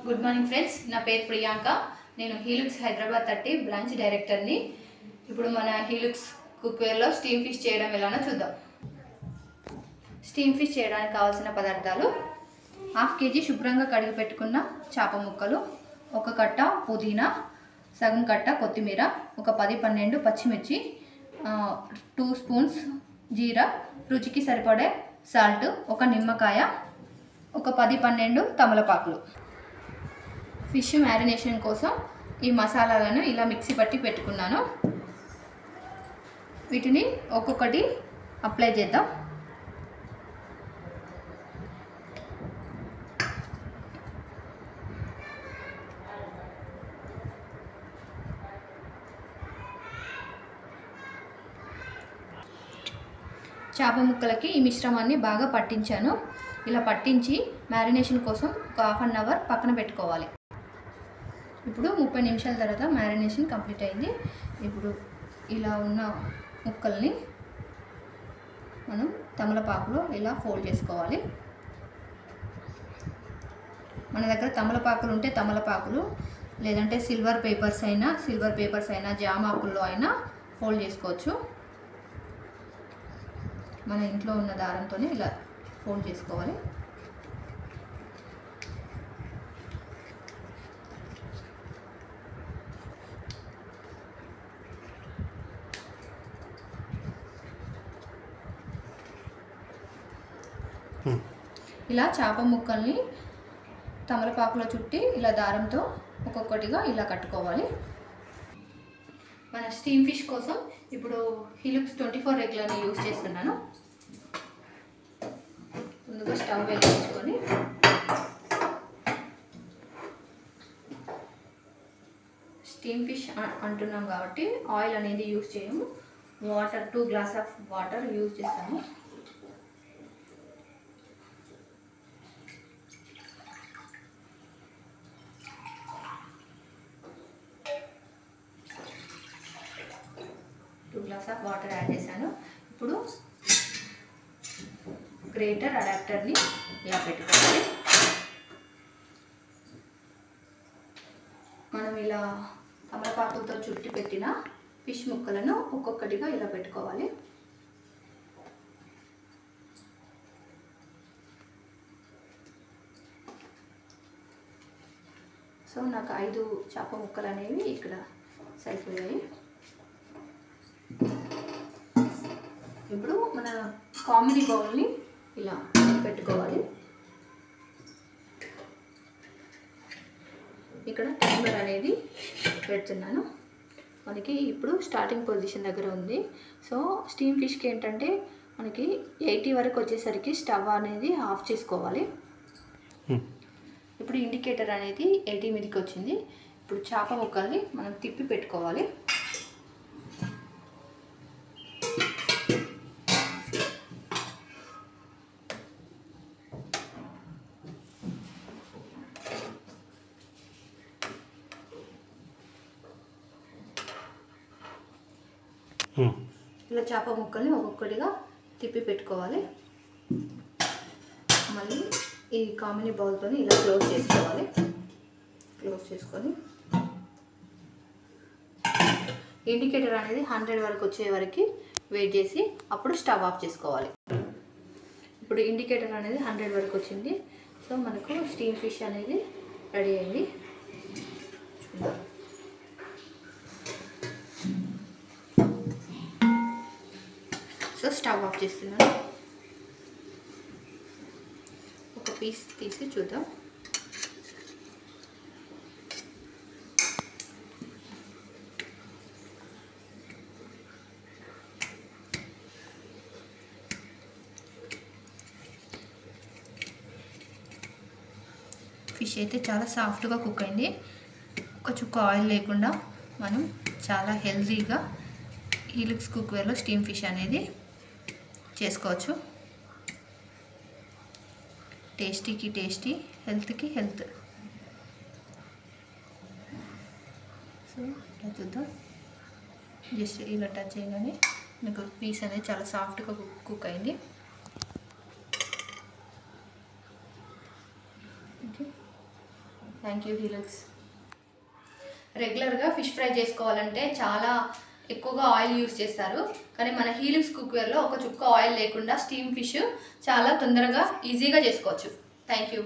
Good morning friends, నా పేరు ప్రియాంక. నేను హీలుక్స్ హైదరాబాద్ 30 బ్రాంచ్ డైరెక్టర్ని. ఇప్పుడు మన హీలుక్స్ కుక్వేర్లో స్టీమ్ ఫిష్ చేయడం ఎలానో చూద్దాం. స్టీమ్ ఫిష్ చేయడానికి కావాల్సిన పదార్థాలు: 1/2 kg శుభ్రంగా కడిగి పెట్టుకున్న చేప ముక్కలు, 1 కట్ట పుదీనా, సగం కట్ట కొత్తిమీర, ఒక 10-12 పచ్చిమిర్చి, 2 స్పూన్స్ జీరా, రుచికి సరిపడే సాల్ట్, 1 నిమ్మకాయ, ఒక 10-12 తమలపాకులు. ఫిష్ మ్యారినేషన్ కోసం ఈ మసాలాలను ఇలా మిక్సీ పట్టి పెట్టుకున్నాను. వీటిని ఒక్కొక్కటి అప్లై చేద్దాం. చేప ముక్కలకి ఈ మిశ్రమాన్ని బాగా పట్టించాను. ఇలా పట్టించి మ్యారినేషన్ కోసం ఒక 1/2 అవర్ పక్కన పెట్టుకోవాలి. ఇప్పుడు 30 నిమిషాల తర్వాత మ్యారినేషన్ కంప్లీట్ అయింది. ఇప్పుడు ఇలా ఉన్న ముక్కల్ని మనం తమలపాకులో ఇలా ఫోల్డ్ చేసుకోవాలి. మన దగ్గర తమలపాకులు ఉంటే తమలపాకులు, లేదంటే సిల్వర్ పేపర్స్ అయినా జామ్ ఆకుల్లో అయినా ఫోల్డ్ చేసుకోవచ్చు. మన ఇంట్లో ఉన్న దారంతోనే ఇలా ఫోల్డ్ చేసుకోవాలి. ఇలా చేప ముక్కల్ని తమలపాకులో చుట్టి ఇలా దారంతో ఒక్కొక్కటిగా ఇలా కట్టుకోవాలి. మన స్టీమ్ ఫిష్ కోసం ఇప్పుడు హీలుక్స్ 24 రెగ్యులర్ని యూజ్ చేస్తున్నాను. ముందుగా స్టవ్ వెలిగించుకొని స్టీమ్ ఫిష్ అంటున్నాం కాబట్టి ఆయిల్ అనేది యూజ్ చేయము. 2 గ్లాస్ ఆఫ్ వాటర్ యూజ్ చేస్తాము. వాటర్ యాడ్ చేశాను. ఇప్పుడు గ్రేటర్ అడాప్టర్ని ఇలా పెట్టుకోవాలి. మనం ఇలా తమలపాకులతో చుట్టి పెట్టిన ఫిష్ ముక్కలను ఒక్కొక్కటిగా ఇలా పెట్టుకోవాలి. సో నాకు 5 చేప ముక్కలు అనేవి ఇక్కడ సరిపోయాయి. ఇప్పుడు మన కామెడీ బౌల్ని ఇలా పెట్టుకోవాలి. ఇక్కడ టైమర్ అనేది పెడుతున్నాను. మనకి ఇప్పుడు స్టార్టింగ్ పొజిషన్ దగ్గర ఉంది. సో స్టీమ్ ఫిష్కి ఏంటంటే మనకి 80 వరకు వచ్చేసరికి స్టవ్ అనేది ఆఫ్ చేసుకోవాలి. ఇప్పుడు ఇండికేటర్ అనేది 80 మీదకి వచ్చింది. ఇప్పుడు చేప ముక్కల్ని మనం తిప్పి పెట్టుకోవాలి. ఇలా చేప ముక్కల్ని ఒక్కొక్కటిగా తిప్పి పెట్టుకోవాలి. మళ్ళీ ఈ కామినీ బౌల్తో ఇలా క్లోజ్ చేసుకోవాలి. క్లోజ్ చేసుకొని ఇండికేటర్ అనేది 100 వరకు వచ్చే వరకు వెయిట్ చేసి అప్పుడు స్టవ్ ఆఫ్ చేసుకోవాలి. ఇప్పుడు ఇండికేటర్ అనేది 100 వరకు వచ్చింది. సో మనకు స్టీమ్ ఫిష్ అనేది రెడీ అయింది. సో స్టవ్ ఆఫ్ చేస్తున్నాను. ఒక పీస్ తీసి చూద్దాం. ఫిష్ అయితే చాలా సాఫ్ట్గా కుక్ అయింది. ఒక చుక్క ఆయిల్ లేకుండా మనం చాలా హెల్తీగా హీలుక్స్ కుక్వేర్లో స్టీమ్ ఫిష్ అనేది చేసుకోవచ్చు. టేస్టీకి టేస్టీ, హెల్త్కి హెల్త్. సో ఇలా చూద్దాం. జస్ట్ ఇలా టచ్ చేయగానే మీకు పీస్ అనేది చాలా సాఫ్ట్గా కుక్ అయింది. ఓకే. థ్యాంక్ యూ హీలిక్స్. రెగ్యులర్గా ఫిష్ ఫ్రై చేసుకోవాలంటే చాలా ఎక్కువగా ఆయిల్ యూస్ చేస్తారు, కానీ మన హీలిక్స్ కుక్వేర్లో ఒక చుక్క ఆయిల్ లేకుండా స్టీమ్ ఫిష్ చాలా తొందరగా ఈజీగా చేసుకోవచ్చు. Thank you.